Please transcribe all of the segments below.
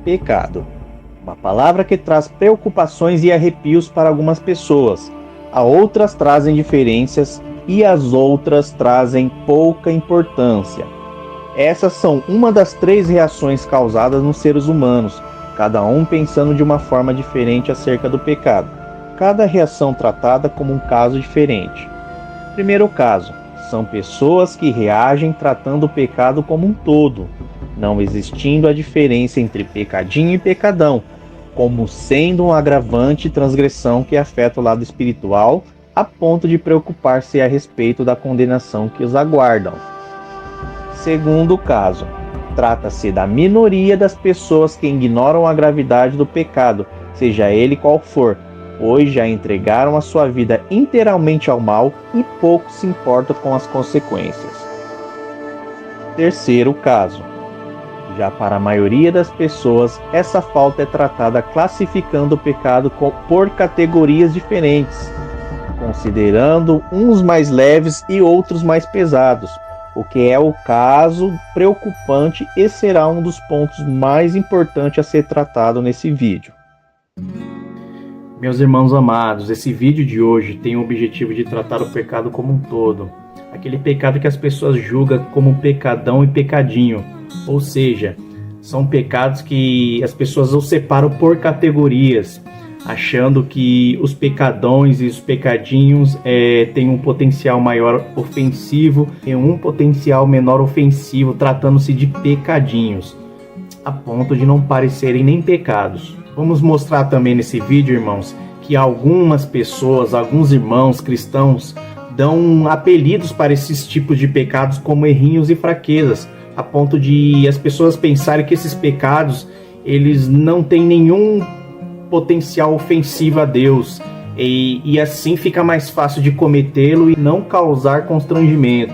Pecado. Uma palavra que traz preocupações e arrepios para algumas pessoas. A outras trazem diferenças e as outras trazem pouca importância. Essas são uma das 3 reações causadas nos seres humanos, cada um pensando de uma forma diferente acerca do pecado. Cada reação tratada como um caso diferente. Primeiro caso, são pessoas que reagem tratando o pecado como um todo, não existindo a diferença entre pecadinho e pecadão, como sendo um agravante e transgressão que afeta o lado espiritual, a ponto de preocupar-se a respeito da condenação que os aguardam. Segundo caso, trata-se da minoria das pessoas que ignoram a gravidade do pecado, seja ele qual for, pois já entregaram a sua vida inteiramente ao mal e pouco se importam com as consequências. Terceiro caso, já para a maioria das pessoas, essa falta é tratada classificando o pecado por categorias diferentes, considerando uns mais leves e outros mais pesados, o que é o caso preocupante e será um dos pontos mais importantes a ser tratado nesse vídeo. Meus irmãos amados, esse vídeo de hoje tem o objetivo de tratar o pecado como um todo. Aquele pecado que as pessoas julgam como pecadão e pecadinho. Ou seja, são pecados que as pessoas os separam por categorias, achando que os pecadões e os pecadinhos têm um potencial maior ofensivo e um potencial menor ofensivo, tratando-se de pecadinhos, a ponto de não parecerem nem pecados. Vamos mostrar também nesse vídeo, irmãos, que algumas pessoas, alguns irmãos cristãos, dão apelidos para esses tipos de pecados como errinhos e fraquezas, a ponto de as pessoas pensarem que esses pecados, eles não têm nenhum potencial ofensivo a Deus, e assim fica mais fácil de cometê-lo e não causar constrangimento.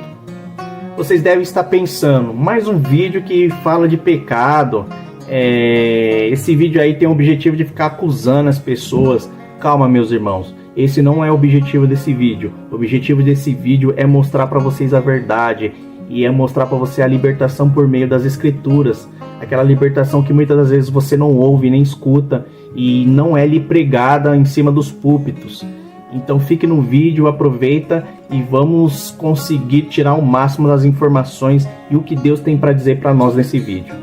Vocês devem estar pensando, mais um vídeo que fala de pecado, esse vídeo aí tem o objetivo de ficar acusando as pessoas. Calma, meus irmãos, esse não é o objetivo desse vídeo. O objetivo desse vídeo é mostrar para vocês a verdade e é mostrar para você a libertação por meio das escrituras, aquela libertação que muitas das vezes você não ouve nem escuta e não é lhe pregada em cima dos púlpitos. Então fique no vídeo, aproveita e vamos conseguir tirar o máximo das informações e o que Deus tem para dizer para nós nesse vídeo.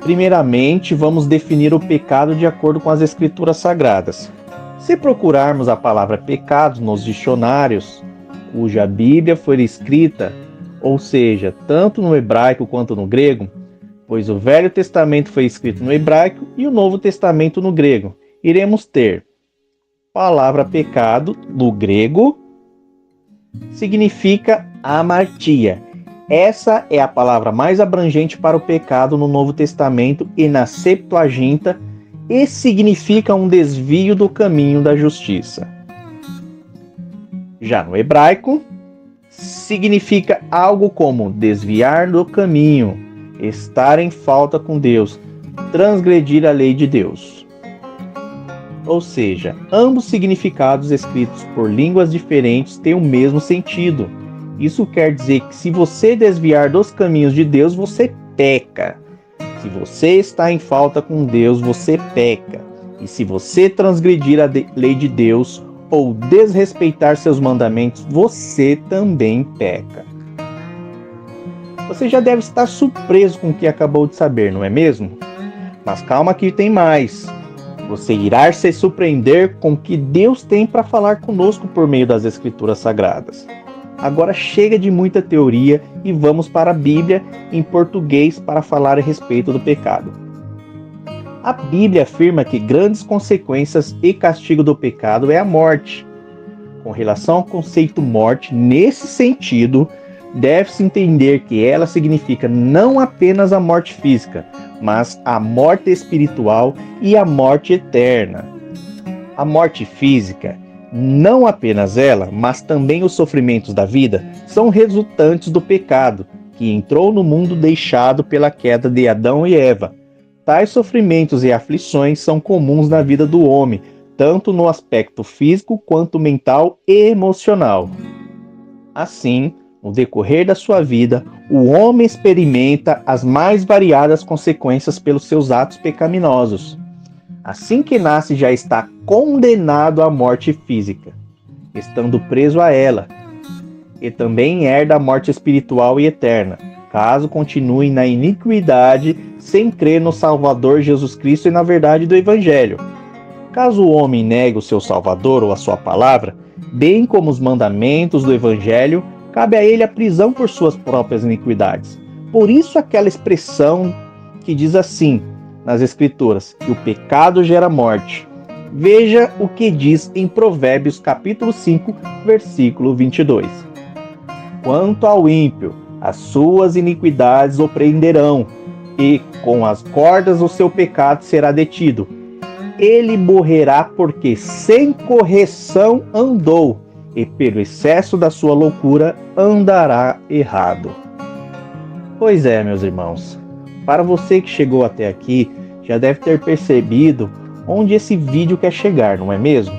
Primeiramente, vamos definir o pecado de acordo com as escrituras sagradas. Se procurarmos a palavra pecado nos dicionários, cuja Bíblia foi escrita, ou seja, tanto no hebraico quanto no grego, pois o Velho Testamento foi escrito no hebraico e o Novo Testamento no grego, iremos ter palavra pecado, no grego, significa amartia. Essa é a palavra mais abrangente para o pecado no Novo Testamento e na Septuaginta, e significa um desvio do caminho da justiça. Já no hebraico, significa algo como desviar do caminho, estar em falta com Deus, transgredir a lei de Deus. Ou seja, ambos significados escritos por línguas diferentes têm o mesmo sentido. Isso quer dizer que se você desviar dos caminhos de Deus, você peca. Se você está em falta com Deus, você peca. E se você transgredir a lei de Deus ou desrespeitar seus mandamentos, você também peca. Você já deve estar surpreso com o que acabou de saber, não é mesmo? Mas calma que tem mais. Você irá se surpreender com o que Deus tem para falar conosco por meio das Escrituras Sagradas. Agora chega de muita teoria e vamos para a Bíblia em português para falar a respeito do pecado. A Bíblia afirma que grandes consequências e castigo do pecado é a morte. Com relação ao conceito morte, nesse sentido, deve-se entender que ela significa não apenas a morte física, mas a morte espiritual e a morte eterna. A morte física, não apenas ela, mas também os sofrimentos da vida, são resultantes do pecado, que entrou no mundo deixado pela queda de Adão e Eva. Tais sofrimentos e aflições são comuns na vida do homem, tanto no aspecto físico quanto mental e emocional. Assim, No decorrer da sua vida, o homem experimenta as mais variadas consequências pelos seus atos pecaminosos. Assim que nasce, já está condenado à morte física, estando preso a ela, e também herda a morte espiritual e eterna, caso continue na iniquidade, sem crer no Salvador Jesus Cristo e na verdade do Evangelho. Caso o homem negue o seu Salvador ou a sua palavra, bem como os mandamentos do Evangelho, cabe a ele a prisão por suas próprias iniquidades. Por isso aquela expressão que diz assim nas Escrituras, que o pecado gera morte. Veja o que diz em Provérbios capítulo 5, versículo 22. Quanto ao ímpio, as suas iniquidades o prenderão, e com as cordas o seu pecado será detido. Ele morrerá porque sem correção andou, e pelo excesso da sua loucura andará errado. Pois é, meus irmãos, para você que chegou até aqui, já deve ter percebido onde esse vídeo quer chegar, não é mesmo?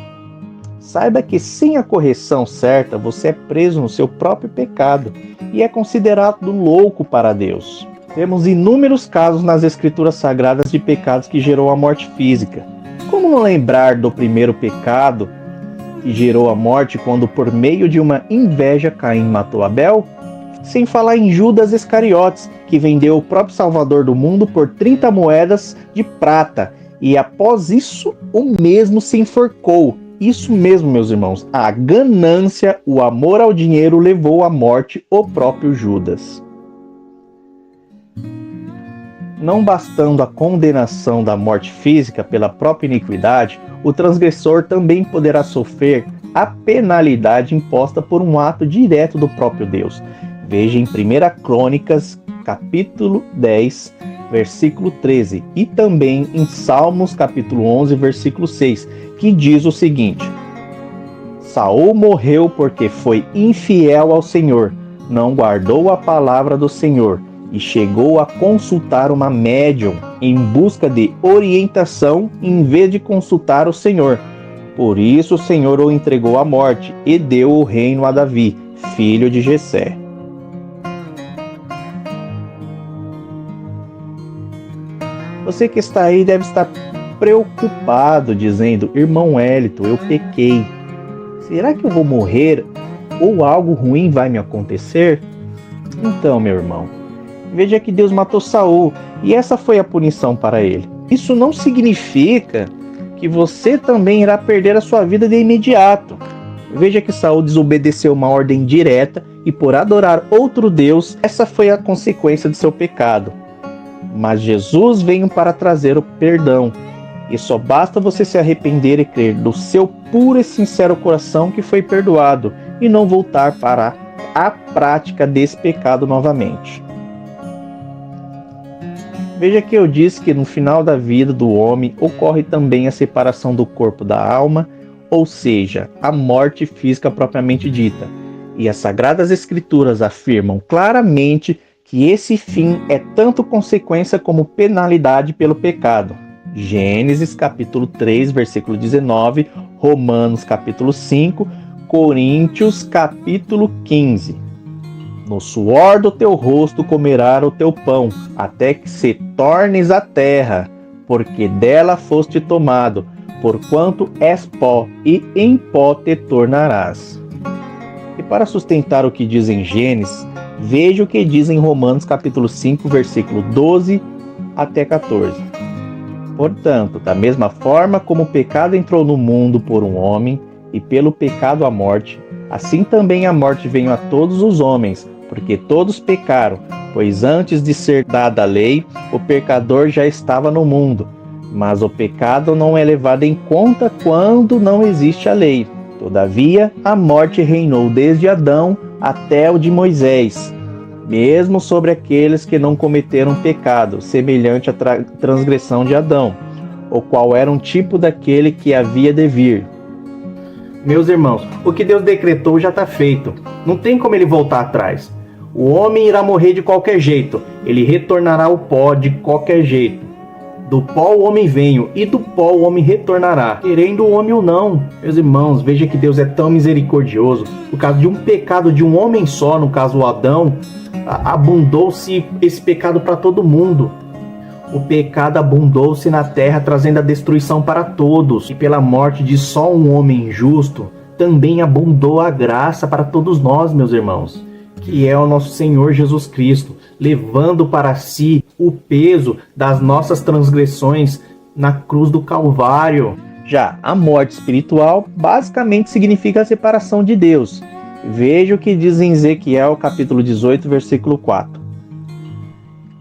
Saiba que sem a correção certa, você é preso no seu próprio pecado e é considerado louco para Deus. Temos inúmeros casos nas Escrituras Sagradas de pecados que gerou a morte física. Como não lembrar do primeiro pecado que gerou a morte quando por meio de uma inveja Caim matou Abel? Sem falar em Judas Iscariotes, que vendeu o próprio Salvador do mundo por 30 moedas de prata e após isso o mesmo se enforcou. Isso mesmo, meus irmãos, a ganância, o amor ao dinheiro levou à morte o próprio Judas. Não bastando a condenação da morte física pela própria iniquidade, o transgressor também poderá sofrer a penalidade imposta por um ato direto do próprio Deus. Veja em 1 Crônicas, capítulo 10, versículo 13, e também em Salmos, capítulo 11, versículo 6, que diz o seguinte: Saul morreu porque foi infiel ao Senhor, não guardou a palavra do Senhor, e chegou a consultar uma médium em busca de orientação em vez de consultar o Senhor. Por isso o Senhor o entregou à morte e deu o reino a Davi, filho de Jessé. Você que está aí deve estar preocupado, dizendo: irmão Wellington, eu pequei. Será que eu vou morrer ou algo ruim vai me acontecer? Então, meu irmão, veja que Deus matou Saul e essa foi a punição para ele. Isso não significa que você também irá perder a sua vida de imediato. Veja que Saul desobedeceu uma ordem direta e por adorar outro Deus, essa foi a consequência de seu pecado. Mas Jesus veio para trazer o perdão. E só basta você se arrepender e crer do seu puro e sincero coração que foi perdoado e não voltar para a prática desse pecado novamente. Veja que eu disse que no final da vida do homem ocorre também a separação do corpo da alma, ou seja, a morte física propriamente dita. E as Sagradas Escrituras afirmam claramente que esse fim é tanto consequência como penalidade pelo pecado. Gênesis capítulo 3, versículo 19, Romanos capítulo 5, Coríntios capítulo 15. No suor do teu rosto comerás o teu pão, até que se tornes a terra, porque dela foste tomado, porquanto és pó, e em pó te tornarás. E para sustentar o que diz em Gênesis, veja o que diz em Romanos capítulo 5, versículo 12 até 14. Portanto, da mesma forma como o pecado entrou no mundo por um homem, e pelo pecado a morte, assim também a morte veio a todos os homens, porque todos pecaram, pois antes de ser dada a lei, o pecador já estava no mundo. Mas o pecado não é levado em conta quando não existe a lei. Todavia, a morte reinou desde Adão até o de Moisés, mesmo sobre aqueles que não cometeram pecado, semelhante à transgressão de Adão, o qual era um tipo daquele que havia de vir. Meus irmãos, o que Deus decretou já está feito. Não tem como ele voltar atrás. O homem irá morrer de qualquer jeito. Ele retornará ao pó de qualquer jeito. Do pó o homem veio, e do pó o homem retornará, querendo o homem ou não. Meus irmãos, veja que Deus é tão misericordioso. No caso de um pecado de um homem só, no caso o Adão, abundou-se esse pecado para todo mundo. O pecado abundou-se na terra, trazendo a destruição para todos. E pela morte de só um homem justo, também abundou a graça para todos nós, meus irmãos, que é o nosso Senhor Jesus Cristo, levando para si o peso das nossas transgressões na cruz do Calvário. Já a morte espiritual basicamente significa a separação de Deus. Veja o que diz em Ezequiel capítulo 18, versículo 4.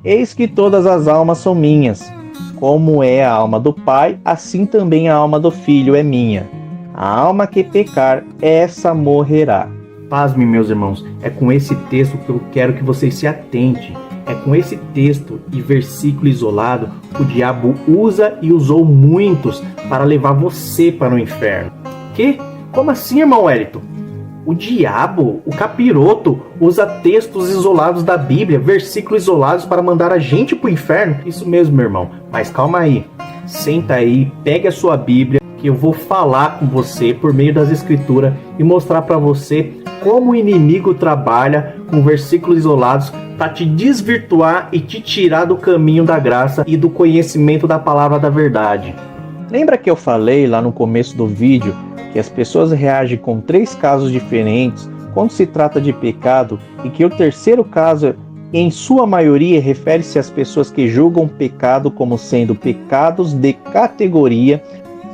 Eis que todas as almas são minhas, como é a alma do Pai, assim também a alma do Filho é minha. A alma que pecar, essa morrerá. Pasme, meus irmãos, é com esse texto que eu quero que vocês se atentem. É com esse texto e versículo isolado que o diabo usa e usou muitos para levar você para o inferno. Que? Como assim, irmão Wellington? O diabo, o capiroto, usa textos isolados da Bíblia, versículos isolados para mandar a gente para o inferno? Isso mesmo, meu irmão. Mas calma aí. Senta aí, pegue a sua Bíblia, que eu vou falar com você por meio das Escrituras e mostrar para você como o inimigo trabalha com versículos isolados para te desvirtuar e te tirar do caminho da graça e do conhecimento da palavra da verdade. Lembra que eu falei lá no começo do vídeo que as pessoas reagem com 3 casos diferentes quando se trata de pecado e que o terceiro caso, em sua maioria, refere-se às pessoas que julgam pecado como sendo pecados de categoria,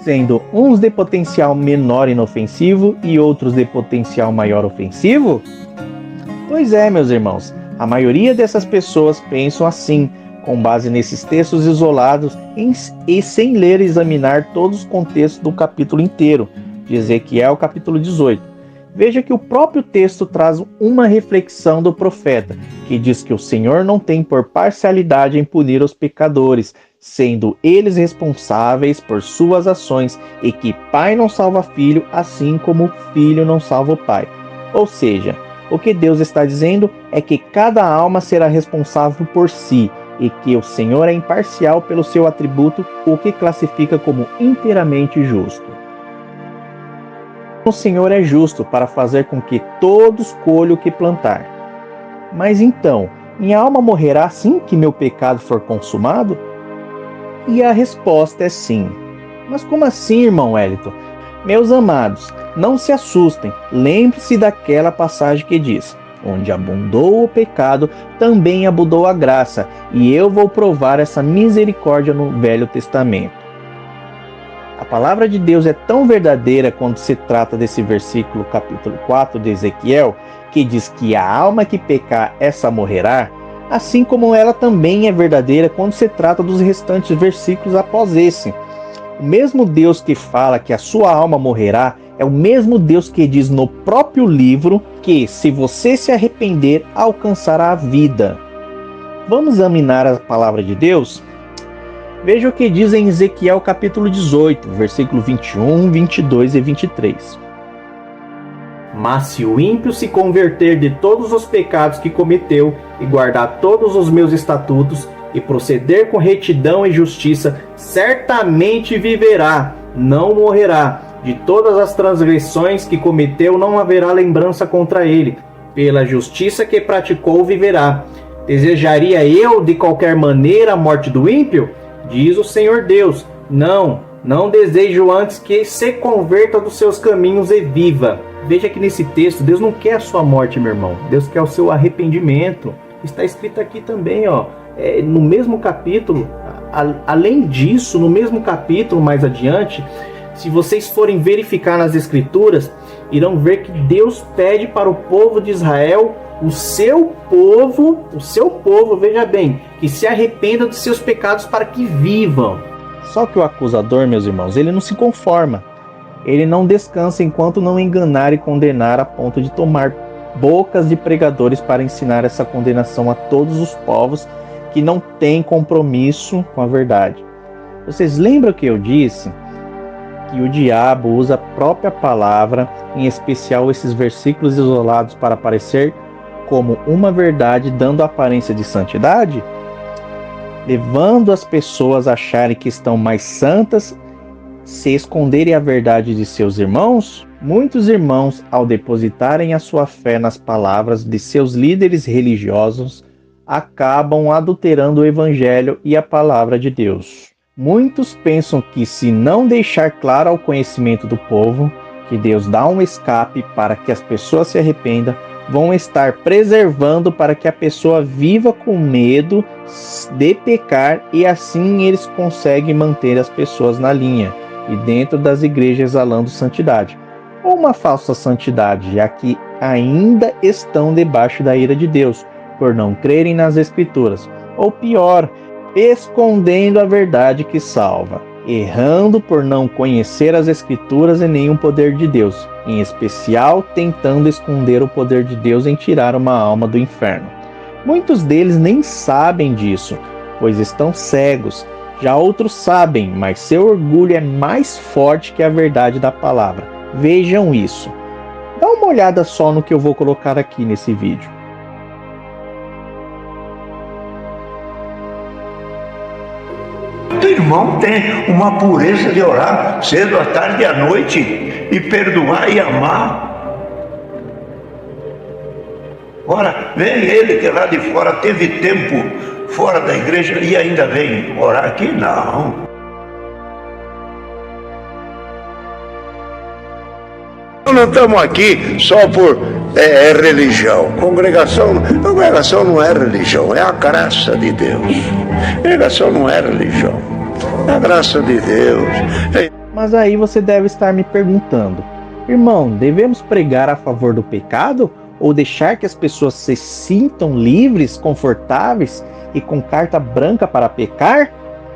sendo uns de potencial menor inofensivo e outros de potencial maior ofensivo? Pois é, meus irmãos, a maioria dessas pessoas pensam assim, com base nesses textos isolados e sem ler e examinar todos os contextos do capítulo inteiro, de Ezequiel capítulo 18. Veja que o próprio texto traz uma reflexão do profeta, que diz que o Senhor não tem por parcialidade em punir os pecadores, sendo eles responsáveis por suas ações, e que pai não salva filho, assim como o filho não salva o pai. Ou seja, o que Deus está dizendo é que cada alma será responsável por si, e que o Senhor é imparcial pelo seu atributo, o que classifica como inteiramente justo. O Senhor é justo para fazer com que todos colham o que plantar. Mas então, minha alma morrerá assim que meu pecado for consumado? E a resposta é sim. Mas como assim, irmão Wellington? Meus amados, não se assustem. Lembre-se daquela passagem que diz: onde abundou o pecado, também abundou a graça, e eu vou provar essa misericórdia no Velho Testamento. A palavra de Deus é tão verdadeira quando se trata desse versículo capítulo 4 de Ezequiel, que diz que a alma que pecar, essa morrerá, assim como ela também é verdadeira quando se trata dos restantes versículos após esse. O mesmo Deus que fala que a sua alma morrerá é o mesmo Deus que diz no próprio livro que, se você se arrepender, alcançará a vida. Vamos examinar a palavra de Deus? Veja o que diz em Ezequiel capítulo 18, versículo 21, 22 e 23. Mas se o ímpio se converter de todos os pecados que cometeu e guardar todos os meus estatutos e proceder com retidão e justiça, certamente viverá, não morrerá. De todas as transgressões que cometeu não haverá lembrança contra ele. Pela justiça que praticou viverá. Desejaria eu de qualquer maneira a morte do ímpio? Diz o Senhor Deus: não desejo antes que se converta dos seus caminhos e viva. Veja que nesse texto, Deus não quer a sua morte, meu irmão. Deus quer o seu arrependimento. Está escrito aqui também, no mesmo capítulo. Além disso, no mesmo capítulo, mais adiante, se vocês forem verificar nas Escrituras, irão ver que Deus pede para o povo de Israel, o seu povo, veja bem, que se arrependa dos seus pecados para que vivam. Só que o acusador, meus irmãos, ele não se conforma. Ele não descansa enquanto não enganar e condenar a ponto de tomar bocas de pregadores para ensinar essa condenação a todos os povos que não têm compromisso com a verdade. Vocês lembram que eu disse que o diabo usa a própria palavra, em especial esses versículos isolados, para aparecer como uma verdade, dando aparência de santidade? levando as pessoas a acharem que estão mais santas se esconderem a verdade de seus irmãos? Muitos irmãos, ao depositarem a sua fé nas palavras de seus líderes religiosos, acabam adulterando o Evangelho e a palavra de Deus. Muitos pensam que, se não deixar claro ao conhecimento do povo que Deus dá um escape para que as pessoas se arrependam, vão estar preservando para que a pessoa viva com medo de pecar, e assim eles conseguem manter as pessoas na linha e dentro das igrejas exalando santidade, ou uma falsa santidade, já que ainda estão debaixo da ira de Deus por não crerem nas Escrituras, ou pior, escondendo a verdade que salva, errando por não conhecer as Escrituras e nem o poder de Deus, em especial tentando esconder o poder de Deus em tirar uma alma do inferno. Muitos deles nem sabem disso, pois estão cegos. Já outros sabem, mas seu orgulho é mais forte que a verdade da palavra. Vejam isso. Dá uma olhada só no que eu vou colocar aqui nesse vídeo. O irmão tem uma pureza de orar cedo, à tarde e à noite, e perdoar e amar. Ora, vem ele que lá de fora teve tempo fora da igreja e ainda vem orar aqui? Não. Não estamos aqui só por religião. Congregação não é religião, é a graça de Deus. Congregação não é religião, é a graça de Deus. Mas aí você deve estar me perguntando: irmão, devemos pregar a favor do pecado ou deixar que as pessoas se sintam livres, confortáveis e com carta branca para pecar?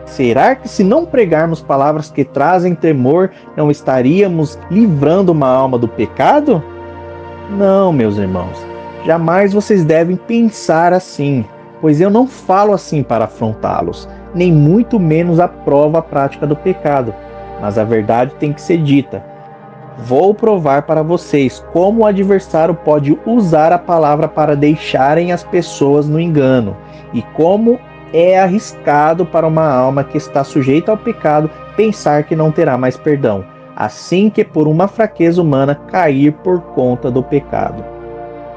Será que, se não pregarmos palavras que trazem temor, não estaríamos livrando uma alma do pecado? Não, meus irmãos, jamais vocês devem pensar assim, pois eu não falo assim para afrontá-los, nem muito menos aprovo a prática do pecado, mas a verdade tem que ser dita. Vou provar para vocês como o adversário pode usar a palavra para deixarem as pessoas no engano, e como é arriscado para uma alma que está sujeita ao pecado pensar que não terá mais perdão, assim que por uma fraqueza humana cair por conta do pecado.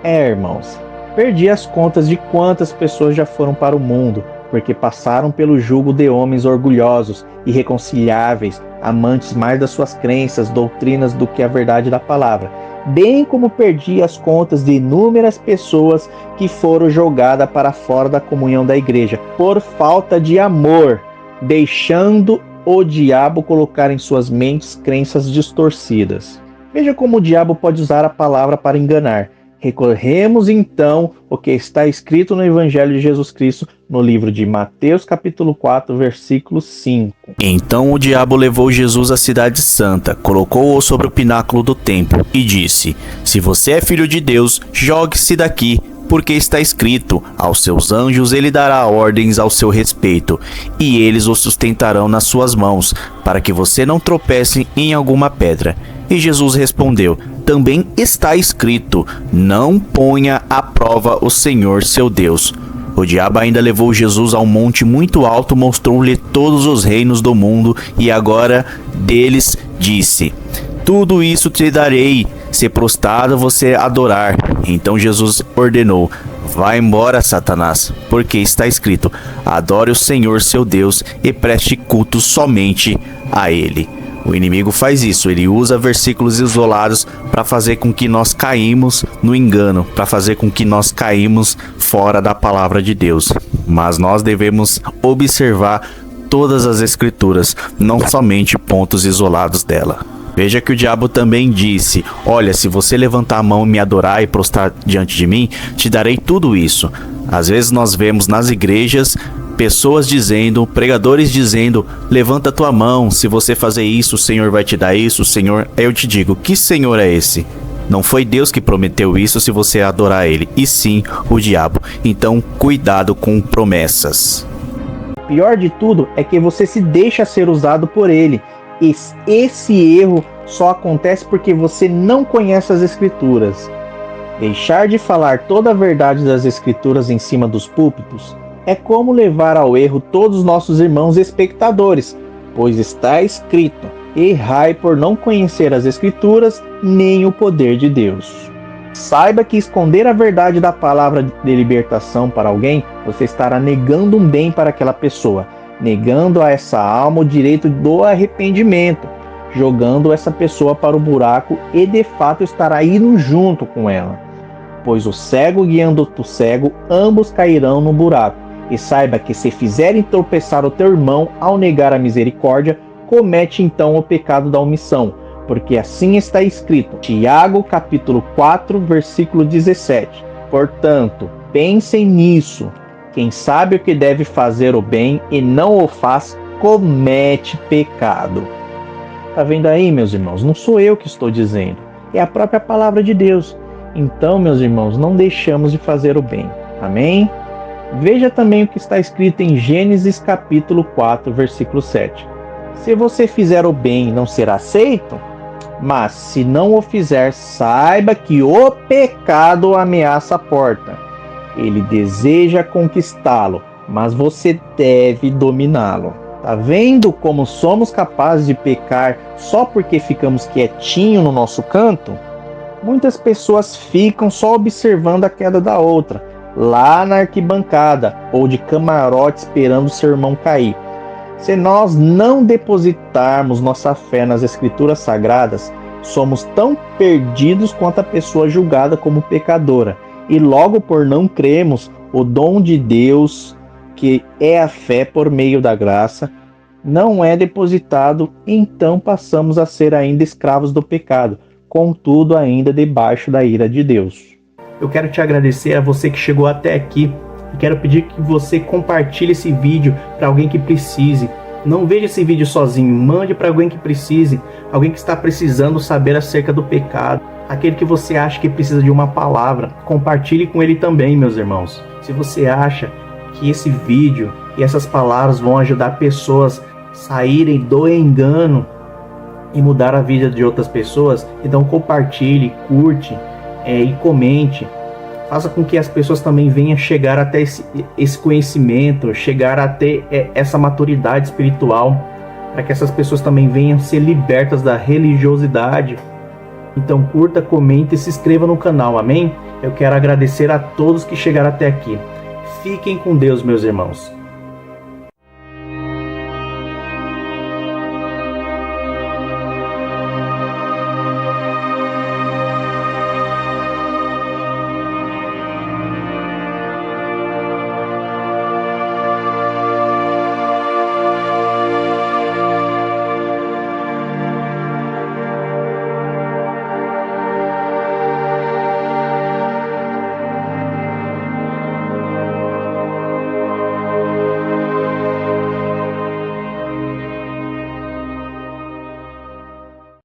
Irmãos, perdi as contas de quantas pessoas já foram para o mundo, porque passaram pelo jugo de homens orgulhosos, irreconciliáveis, amantes mais das suas crenças, doutrinas do que a verdade da palavra, bem como perdi as contas de inúmeras pessoas que foram jogadas para fora da comunhão da igreja, por falta de amor, deixando o diabo colocar em suas mentes crenças distorcidas. Veja como o diabo pode usar a palavra para enganar. Recorremos então ao que está escrito no Evangelho de Jesus Cristo, no livro de Mateus capítulo 4, versículo 5. Então o diabo levou Jesus à cidade santa, colocou-o sobre o pináculo do templo e disse: Se você é filho de Deus, jogue-se daqui, porque está escrito: aos seus anjos ele dará ordens ao seu respeito, e eles o sustentarão nas suas mãos, para que você não tropece em alguma pedra. E Jesus respondeu: também está escrito: não ponha à prova o Senhor seu Deus. O diabo ainda levou Jesus a um monte muito alto, mostrou-lhe todos os reinos do mundo, e agora deles disse: tudo isso te darei, se prostrado você adorar. Então Jesus ordenou: vá embora, Satanás, porque está escrito: adore o Senhor seu Deus e preste culto somente a ele. O inimigo faz isso, ele usa versículos isolados para fazer com que nós caímos no engano, para fazer com que nós caímos fora da palavra de Deus. Mas nós devemos observar todas as escrituras, não somente pontos isolados dela. Veja que o diabo também disse: olha, se você levantar a mão e me adorar e prostrar diante de mim, te darei tudo isso. Às vezes nós vemos nas igrejas pessoas dizendo, pregadores dizendo: levanta a tua mão, se você fazer isso, o Senhor vai te dar isso, o Senhor... Eu te digo, que Senhor é esse? Não foi Deus que prometeu isso se você adorar Ele, e sim o diabo. Então, cuidado com promessas. O pior de tudo é que você se deixa ser usado por ele. Esse erro só acontece porque você não conhece as Escrituras. Deixar de falar toda a verdade das Escrituras em cima dos púlpitos é como levar ao erro todos os nossos irmãos espectadores, pois está escrito: errai por não conhecer as Escrituras nem o poder de Deus. Saiba que esconder a verdade da palavra de libertação para alguém, você estará negando um bem para aquela pessoa, negando a essa alma o direito do arrependimento, jogando essa pessoa para o buraco e de fato estará indo junto com ela. Pois o cego guiando o cego, ambos cairão no buraco. E saiba que se fizerem tropeçar o teu irmão ao negar a misericórdia, comete então o pecado da omissão, porque assim está escrito. Tiago capítulo 4, versículo 17. Portanto, pensem nisso. Quem sabe o que deve fazer o bem e não o faz, comete pecado. Tá vendo aí, meus irmãos? Não sou eu que estou dizendo, é a própria palavra de Deus. Então, meus irmãos, não deixamos de fazer o bem. Amém? Veja também o que está escrito em Gênesis capítulo 4, versículo 7. Se você fizer o bem, não será aceito? Mas se não o fizer, saiba que o pecado ameaça a porta. Ele deseja conquistá-lo, mas você deve dominá-lo. Tá vendo como somos capazes de pecar só porque ficamos quietinhos no nosso canto? Muitas pessoas ficam só observando a queda da outra, lá na arquibancada ou de camarote esperando o seu irmão cair. Se nós não depositarmos nossa fé nas Escrituras Sagradas, somos tão perdidos quanto a pessoa julgada como pecadora. E logo por não crermos, o dom de Deus, que é a fé por meio da graça, não é depositado, então passamos a ser ainda escravos do pecado, contudo ainda debaixo da ira de Deus. Eu quero te agradecer a você que chegou até aqui e quero pedir que você compartilhe esse vídeo para alguém que precise. Não veja esse vídeo sozinho, mande para alguém que precise, alguém que está precisando saber acerca do pecado, aquele que você acha que precisa de uma palavra. Compartilhe com ele também, meus irmãos. Se você acha que esse vídeo e essas palavras vão ajudar pessoas a saírem do engano e mudar a vida de outras pessoas, então compartilhe, curte e comente. Faça com que as pessoas também venham chegar até esse conhecimento, chegar até essa maturidade espiritual, para que essas pessoas também venham ser libertas da religiosidade. Então curta, comente e se inscreva no canal, amém? Eu quero agradecer a todos que chegaram até aqui. Fiquem com Deus, meus irmãos.